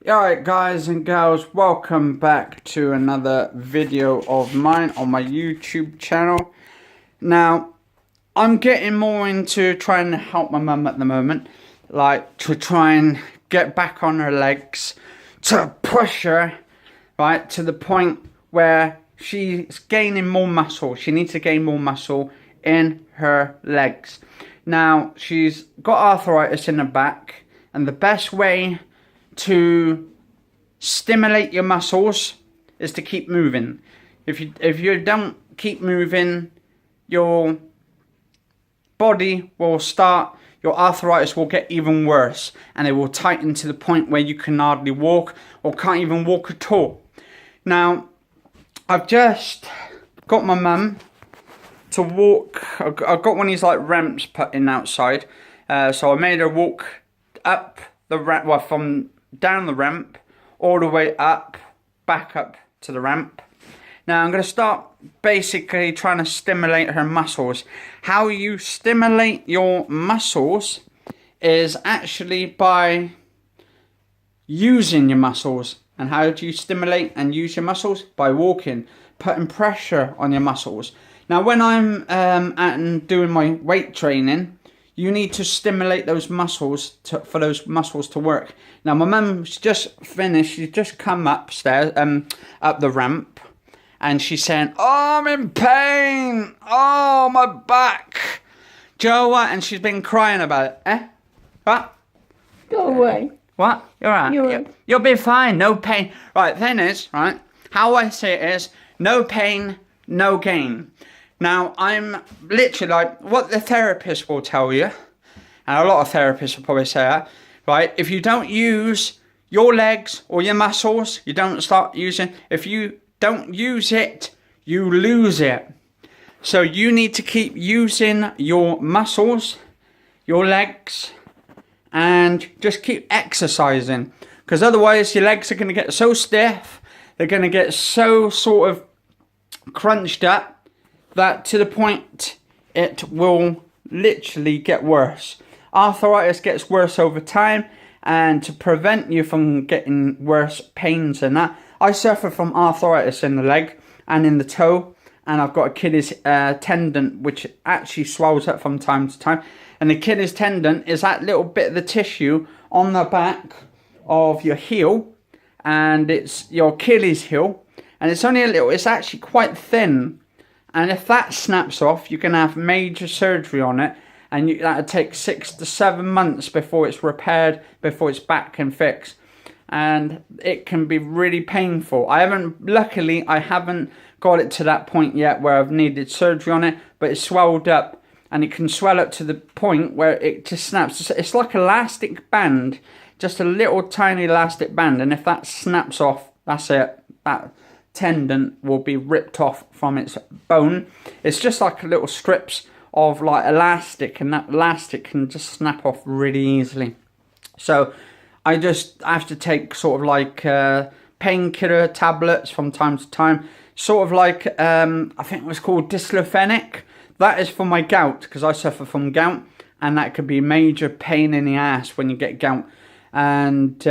Alright guys and girls, welcome back to another video of mine on my YouTube channel. Now, I'm getting more into trying to help my mum at the moment. Like, to try and get back on her legs. To push her, right, to the point where she's gaining more muscle. She needs to gain more muscle in her legs. Now, she's got arthritis in her back. And the best way to stimulate your muscles is to keep moving. If you don't keep moving, your body will start, your arthritis will get even worse, and it will tighten to the point where you can hardly walk or can't even walk at all. Now, I've just got my mum to walk. I've got one of these like ramps put in outside, so I made her walk up the ramp, well, from down the ramp all the way up, back up to the ramp. Now I'm going to start basically trying to stimulate her muscles. How you stimulate your muscles is actually by using your muscles. And how do you stimulate and use your muscles? By walking, putting pressure on your muscles. Now when I'm out and doing my weight training, you need to stimulate those muscles for those muscles to work. Now my mum's just finished, she's just come upstairs, up the ramp, and she's saying, "Oh, I'm in pain, oh, my back." Do you know what? And she's been crying about it. Eh? What? Go away. What? You're right. You'll be fine, no pain. Right, thing is, right, how I say it is, no pain, no gain. Now, I'm literally like, what the therapist will tell you, and a lot of therapists will probably say that, right? If you don't use your legs or your muscles, you don't start using, if you don't use it, you lose it. So you need to keep using your muscles, your legs, and just keep exercising. Because otherwise your legs are going to get so stiff, they're going to get so sort of crunched up, that to the point it will literally get worse. Arthritis gets worse over time, and to prevent you from getting worse pains and that, I suffer from arthritis in the leg and in the toe, and I've got Achilles tendon which actually swells up from time to time. And the Achilles tendon is that little bit of the tissue on the back of your heel, and it's your Achilles heel, and it's only a little, it's actually quite thin. And if that snaps off, you can have major surgery on it, and that'll take 6 to 7 months before it's repaired, before it's back and fixed. And it can be really painful. Luckily, I haven't got it to that point yet where I've needed surgery on it, but it's swelled up, and it can swell up to the point where it just snaps. It's like elastic band, just a little tiny elastic band, and if that snaps off, that's it. That tendon will be ripped off from its bone. It's just like little strips of like elastic, and that elastic can just snap off really easily. So I just have to take sort of like painkiller tablets from time to time, sort of like I think it was called diclofenac. That is for my gout, because I suffer from gout, and that could be major pain in the ass when you get gout. And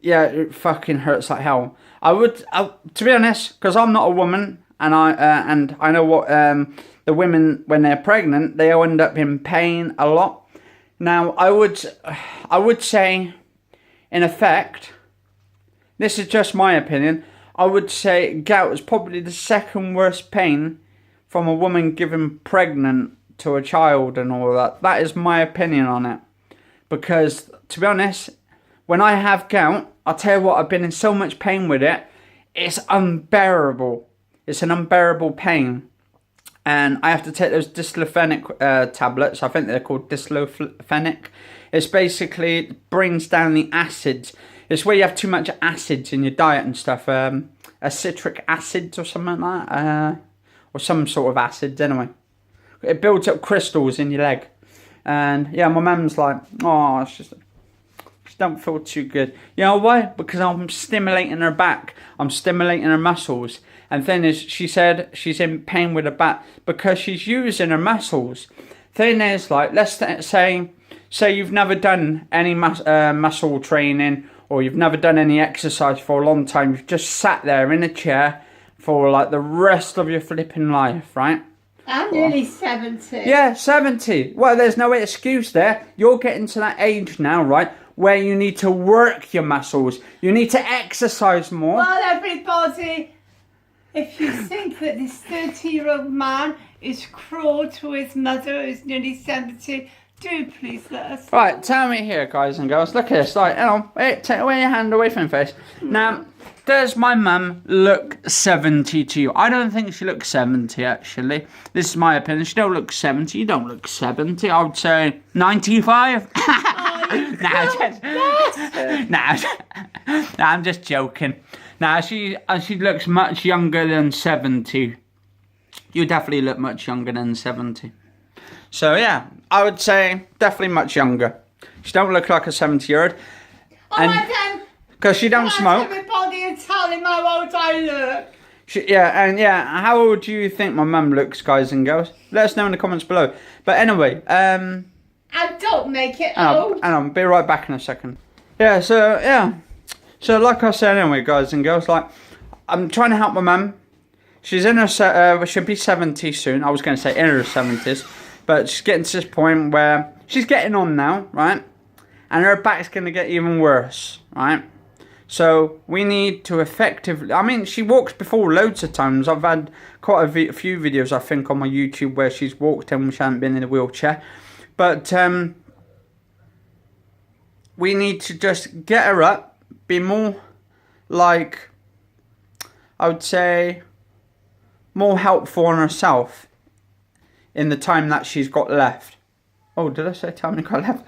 yeah, it fucking hurts like hell. To be honest, because I'm not a woman, and I know what the women, when they're pregnant, they end up in pain a lot. Now, I would say, in effect, this is just my opinion, I would say gout is probably the second worst pain from a woman given pregnant to a child and all that. That is my opinion on it. Because, to be honest, when I have gout, I'll tell you what, I've been in so much pain with it. It's unbearable. It's an unbearable pain. And I have to take those diclofenac tablets. I think they're called diclofenac. It's basically, it brings down the acids. It's where you have too much acids in your diet and stuff. Citric acids or something like that. Or some sort of acids anyway. It builds up crystals in your leg. And yeah, my mum's like, oh, it's just don't feel too good. You know why? Because I'm stimulating her back. I'm stimulating her muscles. And thing is, she said she's in pain with her back because she's using her muscles. Thing is, like, let's say you've never done any muscle training or you've never done any exercise for a long time, you've just sat there in a chair for like the rest of your flipping life, right? I'm nearly 70. Yeah, 70. Well, there's no excuse there. You're getting to that age now, right, where you need to work your muscles. You need to exercise more. Well, everybody, if you think that this 30-year-old man is cruel to his mother who's nearly 70, do please let us know. Right, tell me here, guys and girls. Look at this. Like, hang on. Wait, take away your hand away from your face. Now, does my mum look 70 to you? I don't think she looks 70, actually. This is my opinion. She don't look 70. You don't look 70. I would say 95. I'm just joking. Now, she looks much younger than 70. You definitely look much younger than 70. So, yeah, I would say definitely much younger. She don't look like a 70-year-old. Alright then. Because she don't smoke. Everybody and tell him how old I look. How old do you think my mum looks, guys and girls? Let us know in the comments below. But anyway, and don't make it old. And I'll be right back in a second. So like I said anyway, guys and girls, like, I'm trying to help my mum. She's in her, she'll be 70 soon. I was going to say in her 70s. But she's getting to this point where she's getting on now, right? And her back's going to get even worse, right? So we need to effectively... I mean, she walks before loads of times. I've had quite a few videos, I think, on my YouTube where she's walked and she hasn't been in a wheelchair. But we need to just get her up, be more like, I would say, more helpful on herself in the time that she's got left. Oh, did I say time I got left?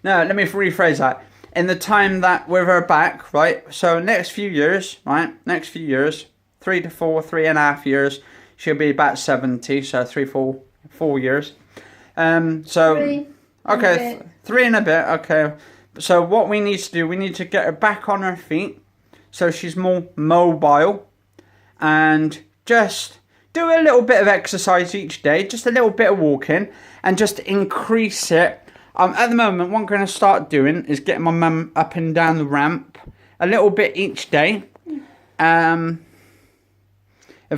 No, let me rephrase that. In the time that with her back, right? So next few years, right? Next few years, 3 to 4, 3.5 years, she'll be about 70. So 4 years. Okay, 3 and a bit. Okay. So what we need to do, we need to get her back on her feet, so she's more mobile, and just do a little bit of exercise each day, just a little bit of walking, and just increase it. At the moment, what I'm going to start doing is getting my mum up and down the ramp a little bit each day. If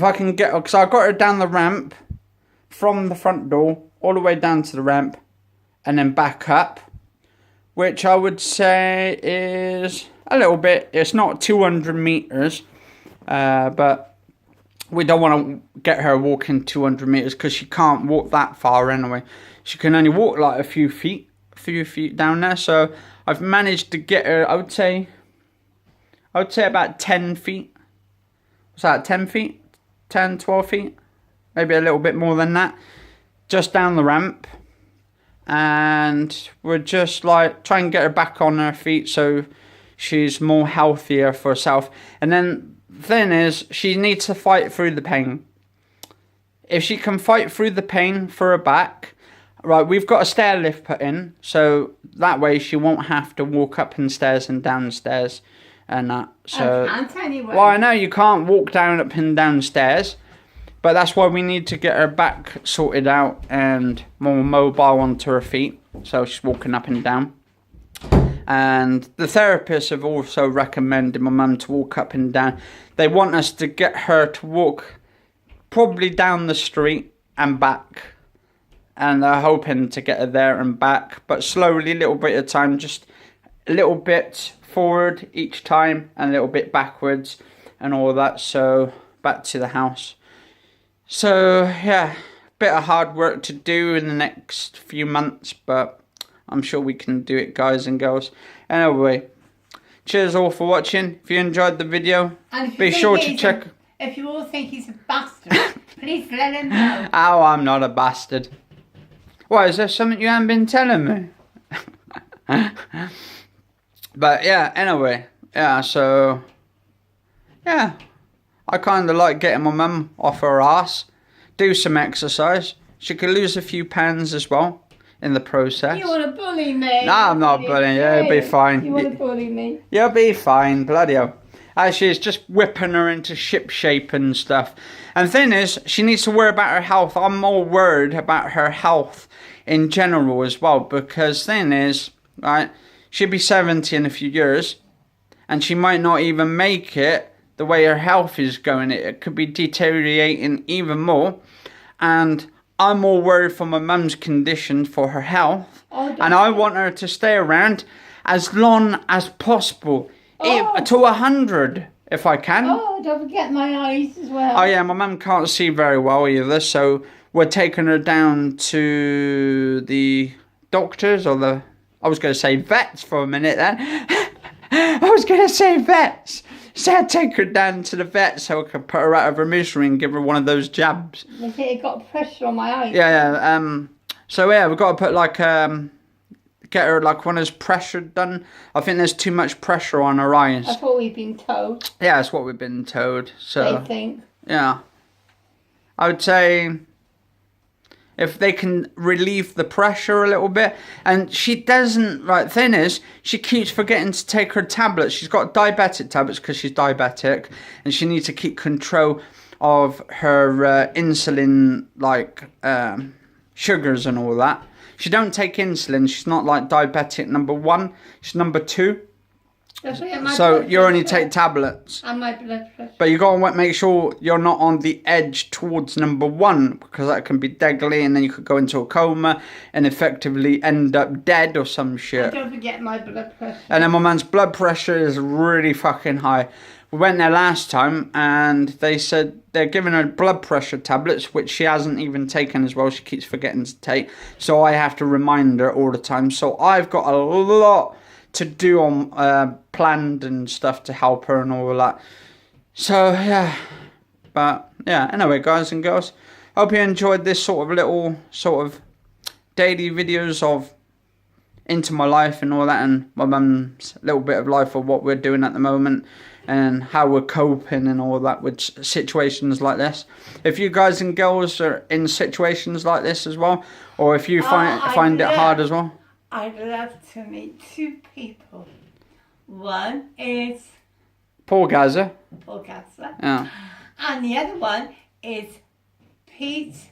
I can get, because I got her down the ramp from the front door all the way down to the ramp and then back up, which I would say is a little bit. It's not 200 meters, but we don't want to get her walking 200 meters because she can't walk that far anyway. She can only walk like a few feet down there. So I've managed to get her, I would say about 10 feet. What's that, 10 feet? 10, 12 feet? Maybe a little bit more than that. Just down the ramp. And we're just like trying to get her back on her feet so she's more healthier for herself. And then the thing is, she needs to fight through the pain. If she can fight through the pain for her back, right, we've got a stair lift put in, so that way she won't have to walk up and stairs and downstairs and that. So, I can't anyway. Well, I know you can't walk down up and downstairs, but that's why we need to get her back sorted out and more mobile onto her feet, so she's walking up and down. And the therapists have also recommended my mum to walk up and down. They want us to get her to walk probably down the street and back. And they're hoping to get her there and back. But slowly, a little bit at a time. Just a little bit forward each time and a little bit backwards and all that. So back to the house. So yeah, bit of hard work to do in the next few months. But I'm sure we can do it, guys and girls. Anyway, cheers all for watching. If you enjoyed the video, be sure to check. If you all think he's a bastard, please let him know. Oh, I'm not a bastard. What, is there something you haven't been telling me? But yeah, anyway. Yeah, so. Yeah. I kind of like getting my mum off her ass. Do some exercise. She could lose a few pounds as well in the process. You want to bully me? No, I'm not bullying you. It'll be fine. You want to bully me? You'll be fine. Bloody hell. Actually, it's just whipping her into ship shape and stuff. And the thing is, she needs to worry about her health. I'm more worried about her health in general as well. Because the thing is, right, she'll be 70 in a few years, and she might not even make it the way her health is going. It could be deteriorating even more, and I'm more worried for my mum's condition for her health, and I want her to stay around as long as possible, to 100 if I can. Oh, don't forget my eyes as well. Oh yeah, my mum can't see very well either, so we're taking her down to the doctors, or I was going to say vets for a minute then. I was going to say vets. So I'd take her down to the vet so I could put her out of her misery and give her one of those jabs. It got pressure on my eyes. Yeah. So yeah, we've got to put like get her like one of those pressure done. I think there's too much pressure on her eyes. That's what we've been told. Yeah, that's what we've been told. So They think. yeah, I would say if they can relieve the pressure a little bit. And she doesn't, right, thing is, she keeps forgetting to take her tablets. She's got diabetic tablets because she's diabetic, and she needs to keep control of her insulin, like sugars and all that. She don't take insulin. She's not like diabetic number 1. She's number 2. So you only take tablets. And my blood pressure. But you got to make sure you're not on the edge towards number 1, because that can be deadly, and then you could go into a coma and effectively end up dead or some shit. And don't forget my blood pressure. And then my man's blood pressure is really fucking high. We went there last time and they said they're giving her blood pressure tablets, which she hasn't even taken as well. She keeps forgetting to take. So I have to remind her all the time. So I've got a lot to do on planned and stuff to help her and all of that. So yeah. But yeah, anyway, guys and girls, hope you enjoyed this sort of daily videos of into my life and all that, and my mum's little bit of life of what we're doing at the moment and how we're coping and all that with situations like this. If you guys and girls are in situations like this as well, or if you find it hard as well, I'd love to meet 2 people. One is Paul Gaza. Paul Gaza. Yeah. And the other one is Pete.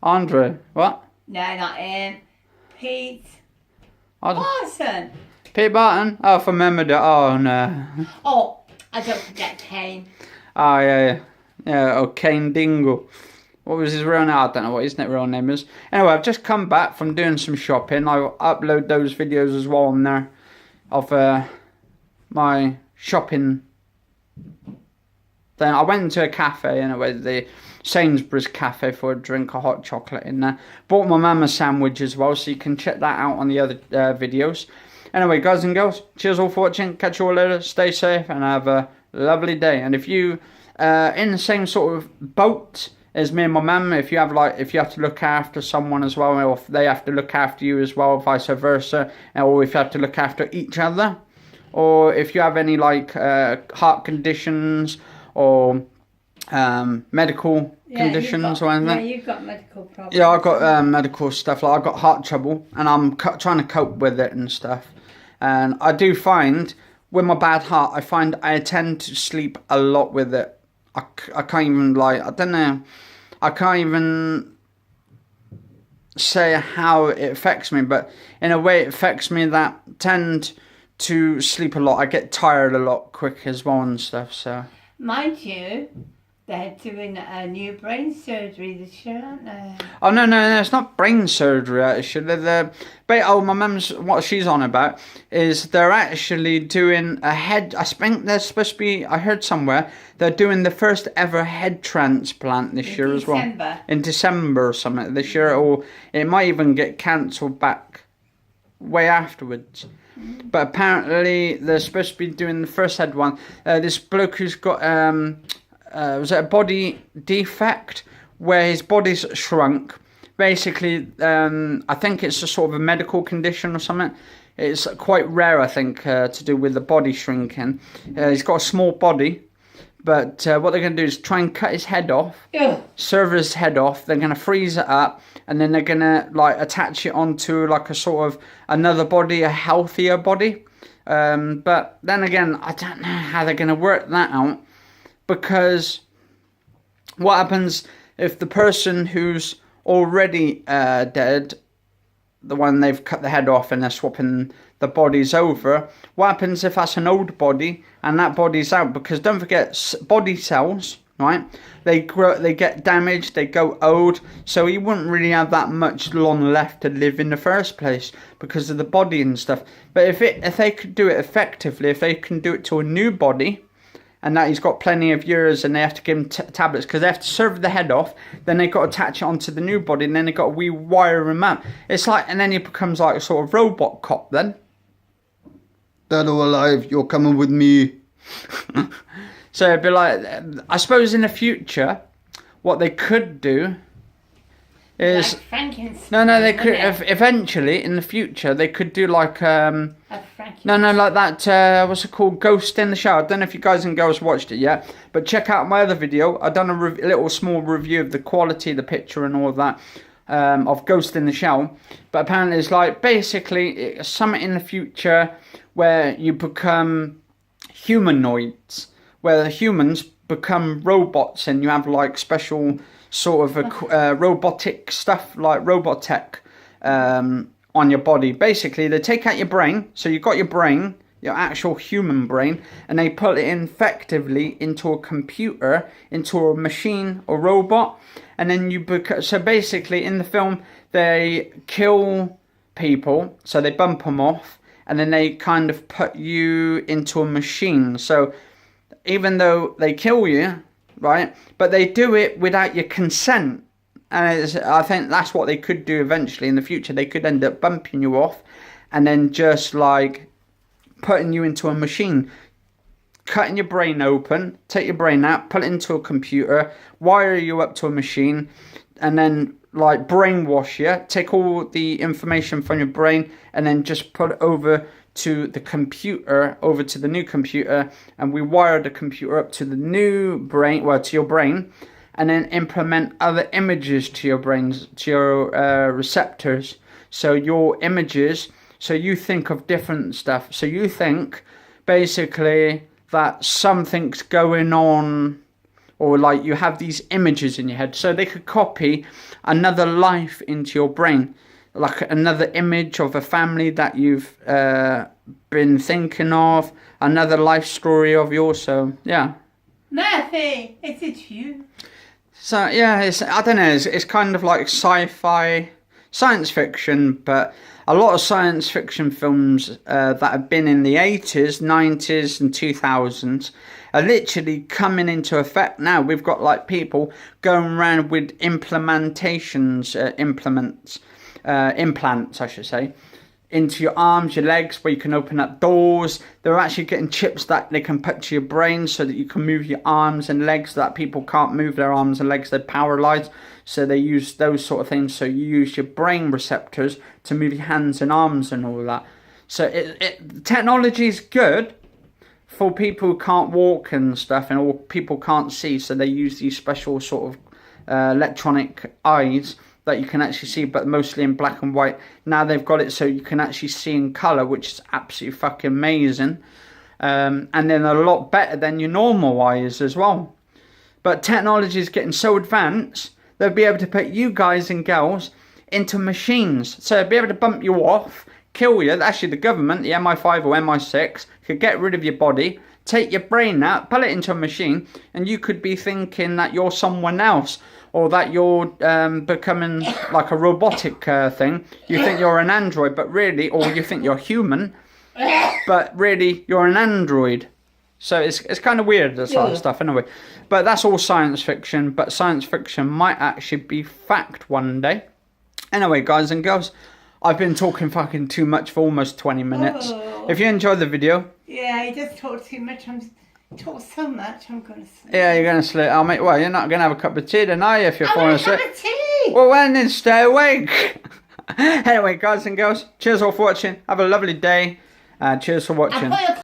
Andre. What? No, not him. Pete Oh, Barton. Pete Barton? Oh, from Memory. Oh, no. Oh, I don't forget Kane. Oh, yeah. Oh, Kane Dingle. What was his real name? I don't know what his real name is. Anyway, I've just come back from doing some shopping. I'll upload those videos as well on there of my shopping thing. I went into a cafe anyway, the Sainsbury's cafe, for a drink, a hot chocolate in there. Bought my mum a sandwich as well, so you can check that out on the other videos. Anyway, guys and girls, cheers all for watching. Catch you all later. Stay safe and have a lovely day. And if you in the same sort of boat as me and my mum, if you have to look after someone as well, or if they have to look after you as well, vice versa, or if you have to look after each other, or if you have any like heart conditions or medical conditions or anything. Yeah, you've got medical problems. Yeah, I've got medical stuff. Like I've got heart trouble, and I'm trying to cope with it and stuff. And I do find with my bad heart, I tend to sleep a lot with it. I can't even I don't know. I can't even say how it affects me, but in a way it affects me that tend to sleep a lot. I get tired a lot quick as well and stuff. So mind you, they're doing a new brain surgery this year, aren't they? Oh no, it's not brain surgery actually. My mum's, what she's on about is they're actually doing a head. I think there's supposed to be. I heard somewhere they're doing the first ever head transplant this year as well. In December or something this year, or it might even get cancelled back way afterwards. But apparently they're supposed to be doing the first head one. This bloke who's got was it a body defect where his body's shrunk. Basically, I think it's a sort of a medical condition or something. It's quite rare, I think, to do with the body shrinking. He's got a small body, but what they're going to do is try and cut his head off, sever his head off. They're going to freeze it up, and then they're going to attach it onto like a sort of another body, a healthier body. But then again, I don't know how they're going to work that out, because what happens if the person who's already dead, the one they've cut the head off and they're swapping the bodies over. What happens if that's an old body and that body's out? Because don't forget, body cells, right? They grow, they get damaged, they go old, so he wouldn't really have that much long left to live in the first place because of the body and stuff. But if they could do it effectively, if they can do it to a new body, and that he's got plenty of years, and they have to give him tablets because they have to serve the head off, then they've got to attach it onto the new body, and then they've got to rewire him out. It's like, and then he becomes like a sort of robot cop then. Dead or alive, you're coming with me. So it'd be like, I suppose in the future, what they could do is... Like Frankenstein. No, they could, eventually, in the future, they could do like... No, like that, what's it called? Ghost in the Shell. I don't know if you guys and girls watched it yet, but check out my other video. I've done a little small review of the quality, the picture and all of that, of Ghost in the Shell. But apparently it's like, basically, it's something in the future where you become humanoids, where the humans become robots and you have like special sort of robotic stuff, like robot tech, on your body. Basically, they take out your brain, so you've got your brain, your actual human brain, and they put it effectively into a computer, into a machine or robot, and then you so basically in the film they kill people, so they bump them off, and then they kind of put you into a machine. So even though they kill you, right, but they do it without your consent. And I think that's what they could do eventually in the future. They could end up bumping you off and then just like putting you into a machine, cutting your brain open, take your brain out, put it into a computer, wire you up to a machine, and then like brainwash you, take all the information from your brain and then just put it over to the computer, over to the new computer, and we wire the computer up to the new brain, well, to your brain, and then implement other images to your brains, to your receptors. So your images, so you think of different stuff. So you think basically that something's going on, or like you have these images in your head. So they could copy another life into your brain, like another image of a family that you've been thinking of, another life story of yours. So yeah. Murphy, is it you? So yeah, I don't know, it's kind of like sci-fi, science fiction, but a lot of science fiction films that have been in the 80s, 90s and 2000s are literally coming into effect now. We've got like people going around with implants, I should say, into your arms, your legs, where you can open up doors. They're actually getting chips that they can put to your brain so that you can move your arms and legs, that people can't move their arms and legs, they're paralyzed. So they use those sort of things. So you use your brain receptors to move your hands and arms and all that. So technology is good for people who can't walk and stuff, and or people can't see. So they use these special sort of electronic eyes that you can actually see, but mostly in black and white. Now they've got it so you can actually see in colour, which is absolutely fucking amazing. And then a lot better than your normal eyes as well. But technology is getting so advanced, they'll be able to put you guys and girls into machines. So they'll be able to bump you off, kill you. Actually, the government, the MI5 or MI6, could get rid of your body, take your brain out, put it into a machine, and you could be thinking that you're someone else, or that you're becoming like a robotic thing. You think you're an android, but really, or you think you're human, but really you're an android. So it's kind of weird, this sort of stuff, anyway. But that's all science fiction, but science fiction might actually be fact one day. Anyway, guys and girls, I've been talking fucking too much for almost 20 minutes. Oh. If you enjoyed the video... Yeah, you just talk too much. Talk so much, I'm going to sleep. Yeah, you're going to sleep. Well, you're not going to have a cup of tea then, are you, if you're falling asleep? I want a cup of tea! Well, then stay awake. Anyway, guys and girls, cheers all for watching. Have a lovely day. Cheers for watching.